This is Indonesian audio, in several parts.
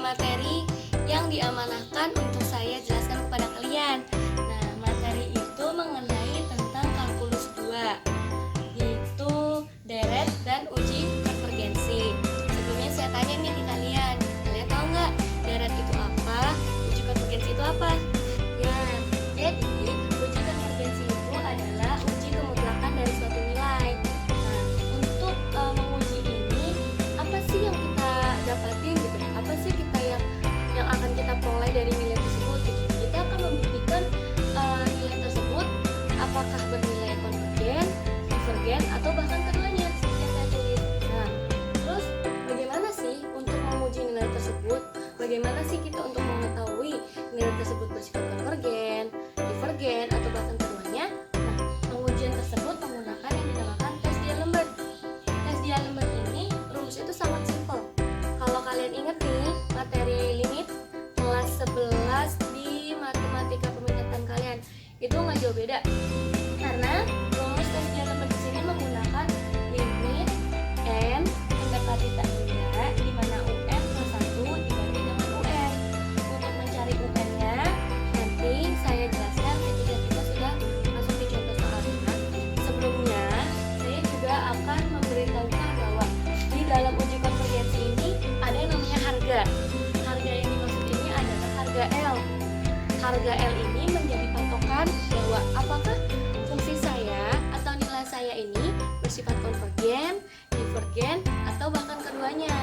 materi yang diamanahkan untuk saya jelaskan kepada kalian. Nah, materi itu mengenai tentang kalkulus 2, yaitu deret dan uji konvergensi. Sebelumnya saya tanya nih ke kalian tahu nggak deret itu apa, uji konvergensi itu apa? Ya, jadi uji konvergensi itu adalah uji kemutlakan dari suatu nilai. Nah, untuk menguji ini, apa sih yang kita dapatin gitu? Apa sih kita yang akan kita peroleh dari nilai tersebut gitu? Kita akan membuktikan nilai tersebut apakah bernilai konvergen, divergen, atau bahkan keduanya seperti yang saya tulis. Nah, terus bagaimana sih untuk menguji nilai tersebut? Bagaimana sih kita untuk mengetahui nilai tersebut bersifat konvergen, divergen, atau bahkan keduanya? Nah, pengujian tersebut menggunakan yang dinamakan tes D'Alembert. Tes D'Alembert ini rumusnya itu sangat simpel. Kalau kalian ingat nih materi limit kelas 11 di matematika peminatan kalian, itu nggak jauh beda. Karena rumus tes D'Alembert di sini menggunakan limit n mendekati tak hingga di mana UN plus 1 dibagi dengan UN. Untuk mencari UN-nya nanti saya jelaskan ketika kita sudah masuk di contoh soalnya. Sebelumnya saya juga akan memberitahukan bahwa di dalam uji konvergensi ini ada yang namanya harga. Harga yang dimaksud ini adalah harga L. Harga L ini menjadi patokan bahwa apakah fungsi saya atau nilai saya ini bersifat konvergen, divergen, atau bahkan keduanya.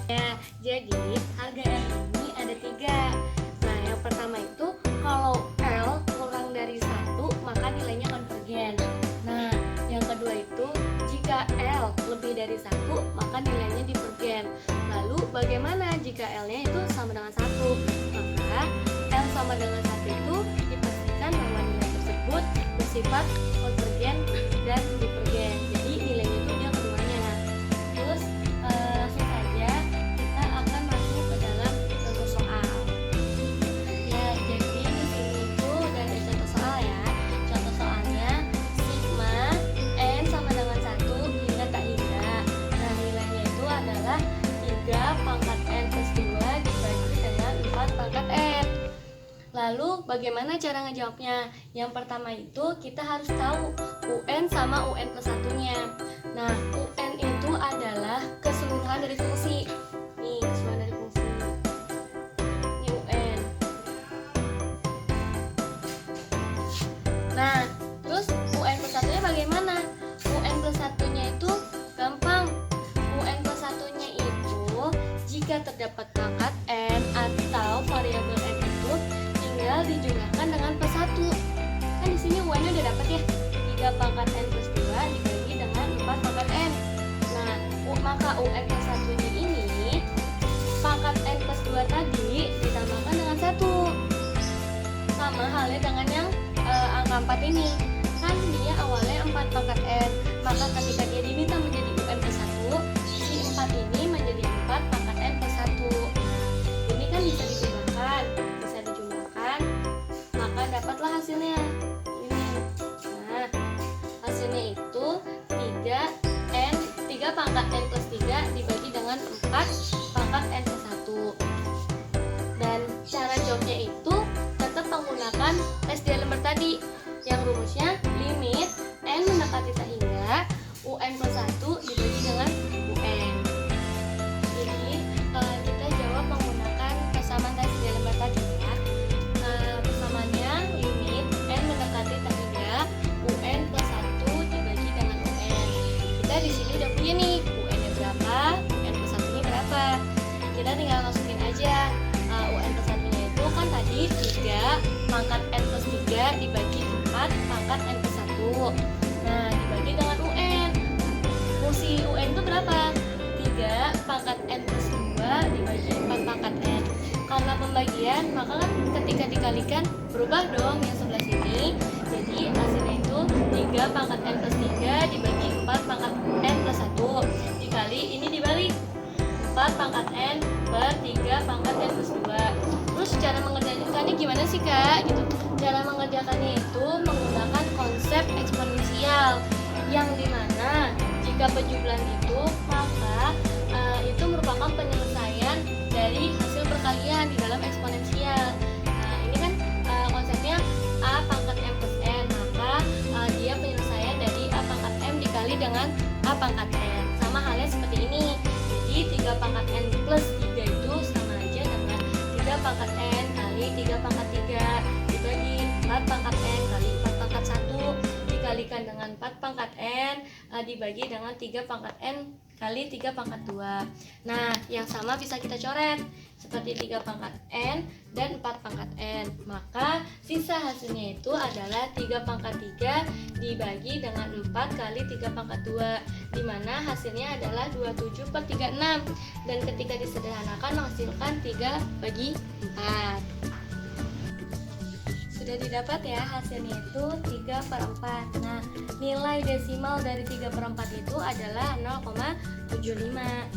Ya, jadi harga L ini ada 3. Nah, yang pertama itu kalau L kurang dari 1 maka nilainya konvergen. Nah, yang kedua itu jika L lebih dari 1 maka nilainya divergen. Lalu bagaimana jika L-nya itu sama dengan 1? Maka L sama dengan 1 itu dipastikan bahwa nilai tersebut bersifat konvergen dan divergen. Jadi nilainya itu dia keduanya. Terus langsung saja kita akan masuk ke dalam contoh soal. Ya, jadi di sini itu udah ada contoh soal ya. Contoh soalnya sigma n sama dengan 1 hingga tak hingga. Nah, nilainya itu adalah 3 pangkat n plus 2 dibagi dengan 4 pangkat n. Lalu bagaimana cara ngejawabnya? Yang pertama itu kita harus tahu UN sama UN plus 1-nya. Nah, UN itu adalah keseluruhan dari fungsi. Nih, keseluruhan dari fungsi. Ini UN. Nah, terus UN plus 1-nya bagaimana? UN plus 1-nya itu gampang. UN plus 1-nya itu jika terdapat pangkat n atau variabel n itu tinggal dijumlahkan dengan plus 1. Kan di sini UN-nya udah dapat ya. 3 pangkat n plus 2 dibagi dengan 4 pangkat n. Nah, maka UN plus 1-nya ini pangkat n plus 2 tadi ditambahkan dengan 1. Sama halnya dengan yang angka 4 ini. Kan dia awalnya 4 pangkat n. Maka ketika dia diminta menjadi UN plus 1, si 4 ini menjadi 4 pangkat n plus 1. Ini kan bisa dijumlahkan. Maka dapatlah hasilnya ini. Nah, hasilnya itu 3 pangkat n plus 3 dibagi dengan 4 pangkat n plus 1. Dan cara jawabnya itu tetap menggunakan tes D'Alembert tadi yang rumusnya limit n mendekati tak hingga UN plus 1 dibagi dengan UN. Jadi kita jawab menggunakan persamaan tes D'Alembert tadi ya. Persamaannya limit n mendekati tak hingga UN plus 1 dibagi dengan UN. Kita di sini udah punya nih UN-nya berapa, UN plus 1-nya berapa. Kita tinggal masukin aja. UN plus 1-nya itu kan tadi 3 pangkat n plus 3 dibagi 4 pangkat n plus 1. Nah, dibagi dengan UN. Fungsi UN itu berapa? 3 pangkat n plus 2 dibagi 4 pangkat n. Karena pembagian, maka kan ketika dikalikan berubah dong yang sebelah sini. Jadi hasilnya itu 3 pangkat n plus 3 dibagi 4 pangkat n plus 1 dikali ini dibalik 4 pangkat n per 3 pangkat n plus 2. Terus cara mengerjakannya gimana sih kak? Gitu. Cara mengerjakannya itu menggunakan konsep eksponensial yang dimana jika penjumlahan itu maka itu merupakan penyelesaian dari hasil dibagi dengan 3 pangkat N kali 3 pangkat 2. Nah, yang sama bisa kita coret seperti 3 pangkat N dan 4 pangkat N. Maka sisa hasilnya itu adalah 3 pangkat 3 dibagi dengan 4 kali 3 pangkat 2, dimana hasilnya adalah 27/36. Dan ketika disederhanakan menghasilkan 3 bagi 4. Sudah didapat ya hasilnya itu 3/4. Nah, nilai desimal dari 3/4 itu adalah 0,75.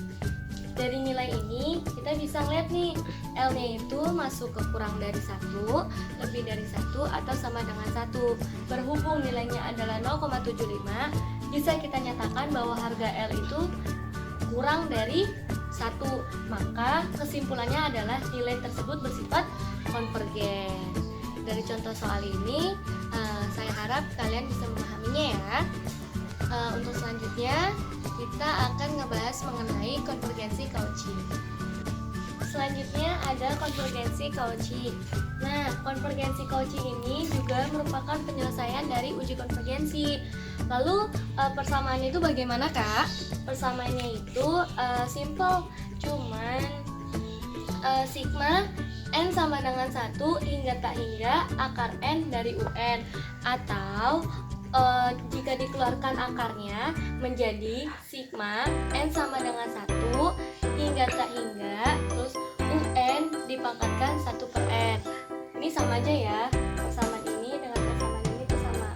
Dari nilai ini kita bisa lihat nih, L-nya itu masuk ke kurang dari 1, lebih dari 1, atau sama dengan 1. Berhubung nilainya adalah 0,75, bisa kita nyatakan bahwa harga L itu kurang dari 1. Maka kesimpulannya adalah nilai tersebut bersifat konvergen. Dari contoh soal ini, saya harap kalian bisa memahaminya ya. Untuk selanjutnya, kita akan ngebahas mengenai konvergensi Cauchy. Selanjutnya ada konvergensi Cauchy. Nah, konvergensi Cauchy ini juga merupakan penyelesaian dari uji konvergensi. Lalu persamaannya itu bagaimana, Kak? Persamaannya itu simple, cuman sigma N sama dengan 1 hingga tak hingga akar N dari UN, atau jika dikeluarkan akarnya menjadi sigma N sama dengan 1 hingga tak hingga terus UN dipangkatkan 1/N. Ini sama aja ya, persamaan ini dengan persamaan ini itu sama.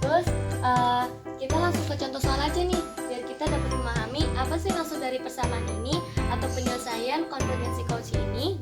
Terus kita langsung ke contoh soal aja nih, biar kita dapat memahami apa sih maksud dari persamaan ini atau penyelesaian konvergensi Cauchy ini.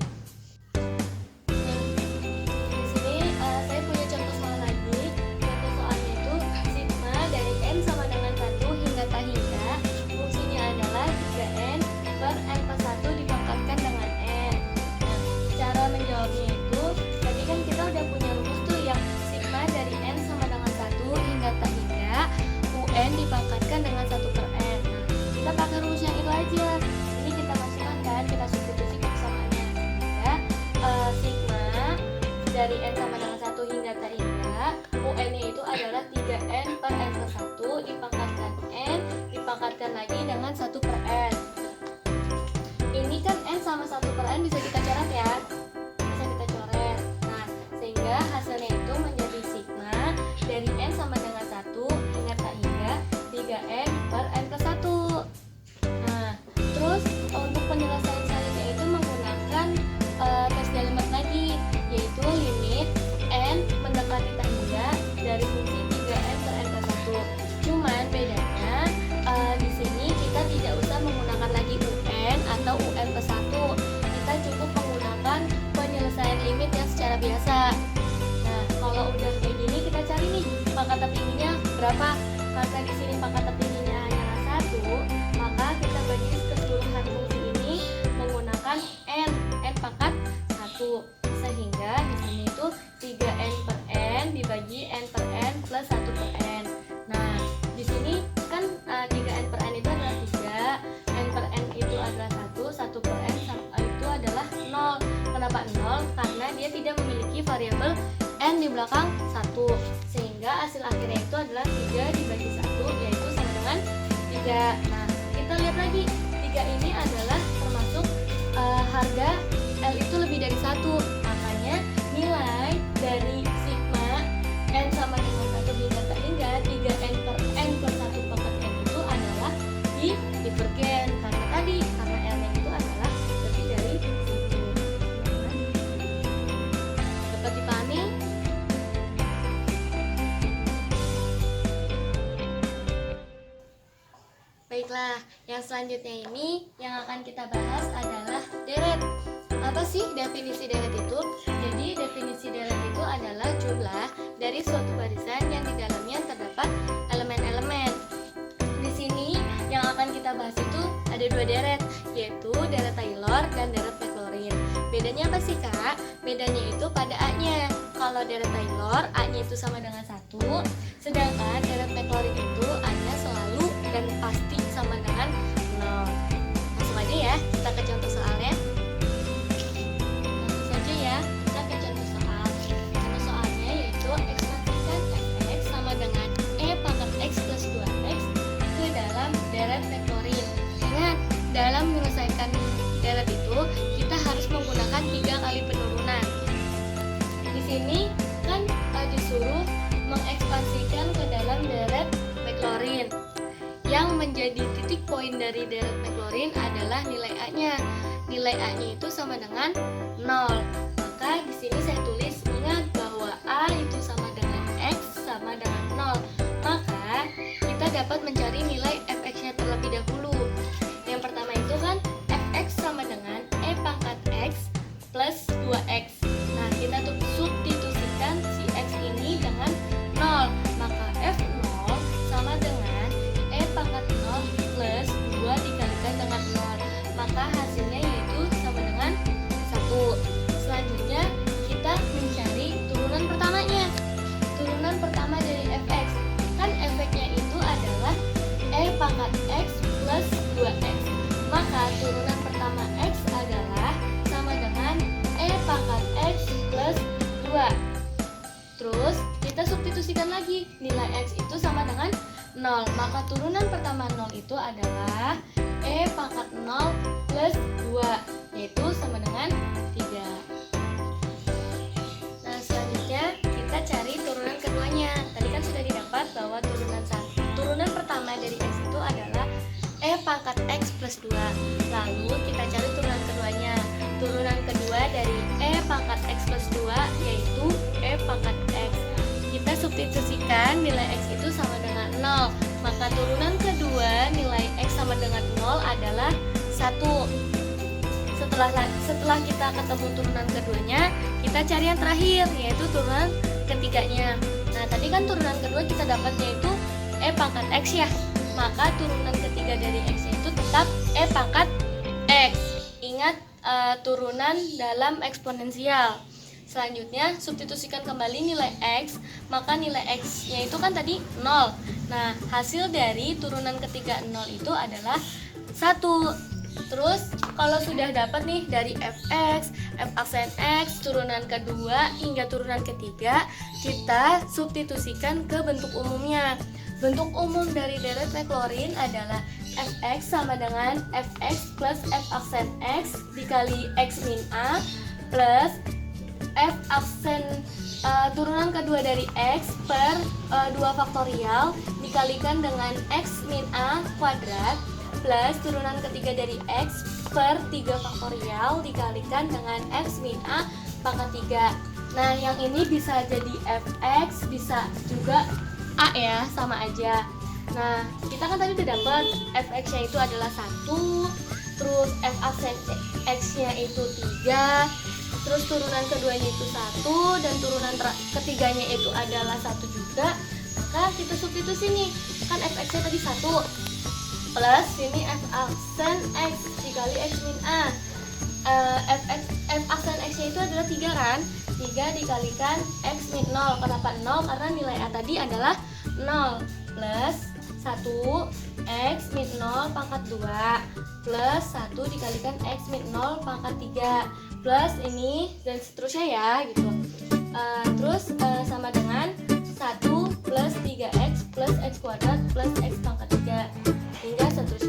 Di sini saya punya contoh soal lagi. Contoh soalnya itu sigma dari N sama dengan 1 hingga tak hingga, fungsinya adalah 3N per N plus 1 dipangkatkan dengan N. Nah, cara menjawabnya itu, tadi kan kita udah punya rumus tuh yang sigma dari N sama dengan 1 hingga tak hingga UN dipangkatkan dengan 1/N. Nah, kita pakai rumus yang itu aja. Ini kita masukkan kan, kita substitusi ke persamaannya. Ya, sigma dari N sama dengan 1 hingga tak hingga, UN-nya itu adalah 3N per N plus 1 dipangkatkan N, dipangkatkan lagi dengan 1/N. Ini kan N sama 1/N bisa kita coret ya. Bisa kita coret. Nah, sehingga hasilnya itu menjadi sigma dari N sama dengan 1 hingga tak hingga 3N per N plus 1. Nah, terus untuk penyelesaian selanjutnya itu menggunakan tes Dalembert lagi, yaitu limit N mendekati tak hingga dari fungsi 3N per N plus 1. Cuman bedanya di sini kita tidak usah menggunakan lagi UN atau UN plus 1. Kita cukup menggunakan penyelesaian limit yang secara biasa. Nah, kalau udah kayak gini kita cari nih pangkat tertingginya berapa. Karena di sini pangkat tertingginya hanyalah 1, maka kita bagi keseluruhan fungsi ini menggunakan N pangkat 1, sehingga di sini itu 3N per N dibagi N per N plus 1/N. Nah, di sini kan 3N per N itu adalah 3, N per N itu adalah 1, 1/N itu adalah 0. Kenapa 0? Karena dia tidak memiliki variabel N di belakang 1, sehingga hasil akhirnya itu adalah 3 dibagi 1, yaitu sama dengan 3. Nah, kita lihat lagi, 3 ini adalah termasuk harga L itu lebih dari 1. Makanya nilai dari sigma N sama dengan 1 hingga tak hingga 3N per N per 1 pangkat N itu adalah divergen. Karena tadi, karena L-nya itu adalah lebih dari 1. Dapat dipahami? Baiklah, yang selanjutnya ini yang akan kita bahas adalah deret. Apa sih definisi deret itu? Jadi definisi deret itu adalah jumlah dari suatu barisan yang di dalamnya terdapat elemen-elemen. Di sini yang akan kita bahas itu ada 2 deret, yaitu deret Taylor dan deret Maclaurin. Bedanya apa sih, Kak? Bedanya itu pada A-nya. Kalau deret Taylor, A-nya itu sama dengan 1, sedangkan deret Maclaurin itu A-nya selalu dan pasti sama dengan 0. Langsung aja ya, kita ke contoh soalnya. Langsung saja ya, kita ke contoh soal. Contoh soalnya yaitu X pangkat Fx sama dengan poin dari deret Maclaurin adalah nilai A-nya. Nilai A-nya itu sama dengan 0. Maka di sini saya tulis, ingat bahwa A itu sama dengan X sama dengan 0. Maka kita dapat mencari nilai fx-nya terlebih dahulu. Yang pertama itu kan fx sama dengan E pangkat X plus 2X. Nah, kita substitusikan si X ini dengan 0. Maka F0 sama dengan E pangkat 0 plus 2 dikalikan dengan 0. Maka hasilnya yaitu sama dengan 1. Selanjutnya kita mencari turunan pertamanya. Turunan pertama dari fx. Kan fx-nya itu adalah E pangkat X plus 2X. Maka turunan pertama X adalah sama dengan E pangkat X plus 2. Terus kita substitusikan lagi, nilai X itu sama dengan 0. Maka turunan pertama 0 itu adalah E pangkat 0 plus 2, yaitu sama dengan 3. Nah, selanjutnya kita cari turunan keduanya. Tadi kan sudah didapat bahwa turunan pertama dari X itu adalah E pangkat X plus 2. Lalu kita cari turunan keduanya. Turunan kedua dari E pangkat X plus 2 yaitu E pangkat X. Kita substitusikan nilai X itu sama dengan 0. Maka turunan kedua nilai X sama dengan 0 adalah 1. Setelah kita ketemu turunan keduanya, kita cari yang terakhir, yaitu turunan ketiganya. Nah, tadi kan turunan kedua kita dapat yaitu E pangkat X ya. Maka turunan ketiga dari X itu tetap E pangkat X. Ingat turunan dalam eksponensial. Selanjutnya substitusikan kembali nilai X. Maka nilai X-nya itu kan tadi 0. Nah, hasil dari turunan ketiga 0 itu adalah 1. Terus kalau sudah dapat nih dari fx, f aksen x, turunan kedua hingga turunan ketiga, kita substitusikan ke bentuk umumnya. Bentuk umum dari deret Maclaurin adalah fx sama dengan fx plus f aksen x dikali x min a plus f aksen turunan kedua dari x per 2 faktorial dikalikan dengan x min a kuadrat plus turunan ketiga dari x per 3 faktorial dikalikan dengan x min a pangkat 3. Nah, yang ini bisa jadi fx, bisa juga a ya, sama aja. Nah, kita kan tadi udah dapat fx-nya itu adalah 1, terus f aksen x-nya itu 3, terus turunan keduanya itu 1, dan turunan ketiganya itu adalah 1 juga. Maka kita substitusi nih, kan fx-nya tadi 1 plus ini f aksen x dikali x min a. F aksen x-nya itu adalah 3 kan? 3 dikalikan x min 0. Kenapa 0? Karena nilai a tadi adalah 0 plus 1 x min 0 pangkat 2 plus 1 dikalikan x min 0 pangkat 3 plus ini dan seterusnya ya gitu. Terus sama dengan 1 plus 3x plus x kuadrat plus x pangkat 3 hingga seterusnya.